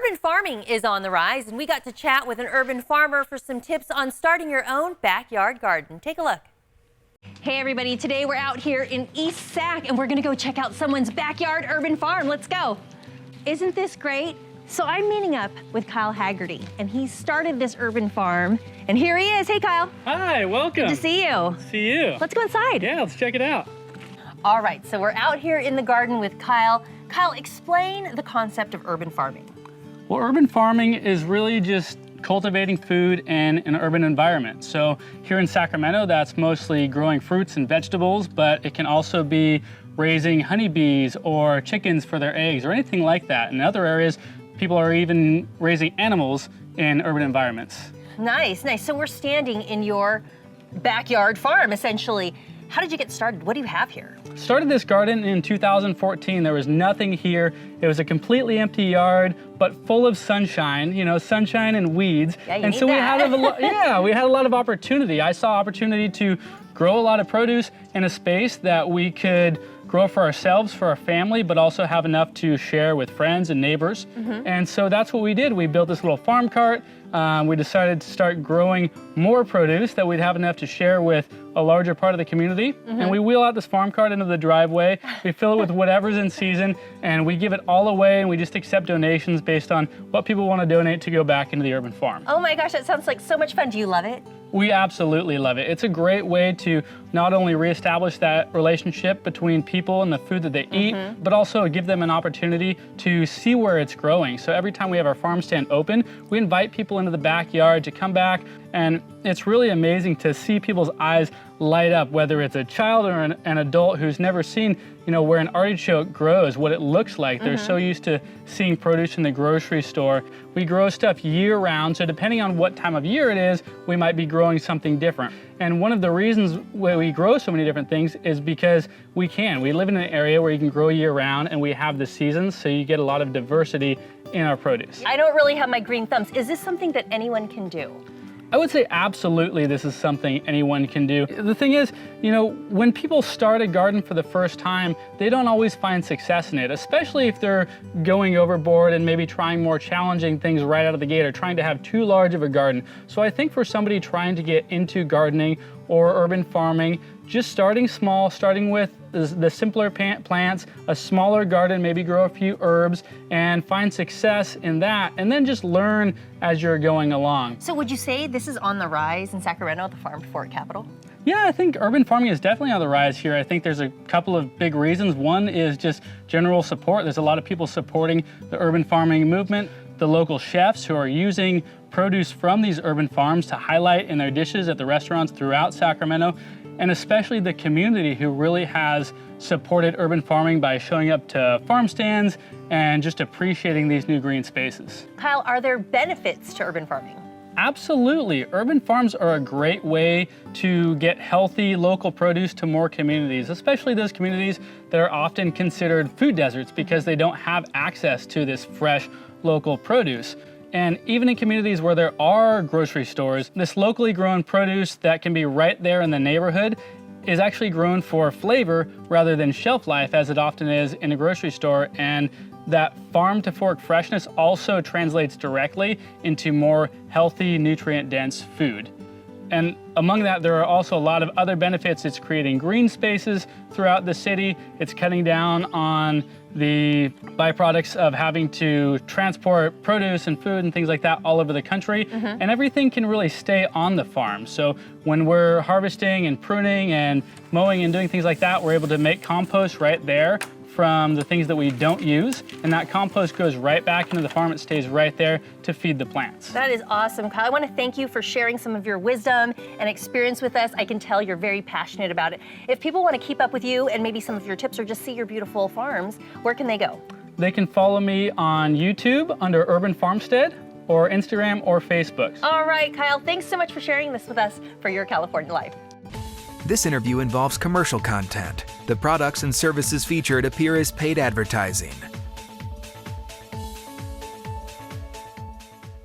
Urban farming is on the rise, and we got to chat with an urban farmer for some tips on starting your own backyard garden. Take a look. Hey everybody, today we're out here in East Sac and we're gonna go check out someone's backyard urban farm. Let's go. Isn't this great? So I'm meeting up with Kyle Hagerty and he started this urban farm and here he is. Hey Kyle. Hi, welcome. Good to see you. See you. Let's go inside. Yeah, let's check it out. All right, so we're out here in the garden with Kyle. Kyle, explain the concept of urban farming. Well, urban farming is really just cultivating food in an urban environment. So here in Sacramento, that's mostly growing fruits and vegetables, but it can also be raising honeybees or chickens for their eggs or anything like that. In other areas, people are even raising animals in urban environments. Nice, nice. So we're standing in your backyard farm, essentially. How did you get started? What do you have here? Started this garden in 2014. There was nothing here. It was a completely empty yard, but full of sunshine, you know, sunshine and weeds. Yeah, you and need so that. we had a lot of opportunity. I saw opportunity to grow a lot of produce in a space that we could grow for ourselves, for our family, but also have enough to share with friends and neighbors. And so that's what we did. We built this little farm cart. We decided to start growing more produce that we'd have enough to share with a larger part of the community. And we wheel out this farm cart into the driveway. We fill it with whatever's in season, and we give it all away, and we just accept donations based on what people want to donate to go back into the urban farm. Oh my gosh, that sounds like so much fun. Do you love it? We absolutely love it. It's a great way to not only reestablish that relationship between people and the food that they eat, but also give them an opportunity to see where it's growing. So every time we have our farm stand open, we invite people into the backyard to come back, and it's really amazing to see people's eyes light up, whether it's a child or an adult who's never seen, you know, where an artichoke grows, what it looks like. They're so used to seeing produce in the grocery store. We grow stuff year round, so depending on what time of year it is, we might be growing something different. And one of the reasons why we grow so many different things is because we can. We live in an area where you can grow year round, and we have the seasons, so you get a lot of diversity in our produce. I don't really have my green thumbs. Is this something that anyone can do? I would say absolutely this is something anyone can do. The thing is, you know, when people start a garden for the first time, they don't always find success in it, especially if they're going overboard and maybe trying more challenging things right out of the gate or trying to have too large of a garden. So I think for somebody trying to get into gardening or urban farming, just starting small, starting with the simpler plants, a smaller garden, maybe grow a few herbs and find success in that, and then just learn as you're going along. So would you say this is on the rise in Sacramento, the farm to fork capital? Yeah, I think urban farming is definitely on the rise here. I think there's a couple of big reasons. One is just general support. There's a lot of people supporting the urban farming movement. The local chefs who are using produce from these urban farms to highlight in their dishes at the restaurants throughout Sacramento, and especially the community who really has supported urban farming by showing up to farm stands and just appreciating these new green spaces. Kyle, are there benefits to urban farming? Absolutely. Urban farms are a great way to get healthy local produce to more communities, especially those communities that are often considered food deserts because they don't have access to this fresh local produce. And even in communities where there are grocery stores, this locally grown produce that can be right there in the neighborhood is actually grown for flavor rather than shelf life as it often is in a grocery store. And that farm to fork freshness also translates directly into more healthy, nutrient-dense food. And among that, there are also a lot of other benefits. It's creating green spaces throughout the city. It's cutting down on the byproducts of having to transport produce and food and things like that all over the country. And everything can really stay on the farm. So when we're harvesting and pruning and mowing and doing things like that, we're able to make compost right there from the things that we don't use, and that compost goes right back into the farm. It stays right there to feed the plants. That is awesome, Kyle. I want to thank you for sharing some of your wisdom and experience with us. I can tell you're very passionate about it. If people want to keep up with you and maybe some of your tips or just see your beautiful farms, where can they go? They can follow me on YouTube under Urban Farmstead or Instagram or Facebook. All right, Kyle, thanks so much for sharing this with us for Your California Life. This interview involves commercial content. The products and services featured appear as paid advertising.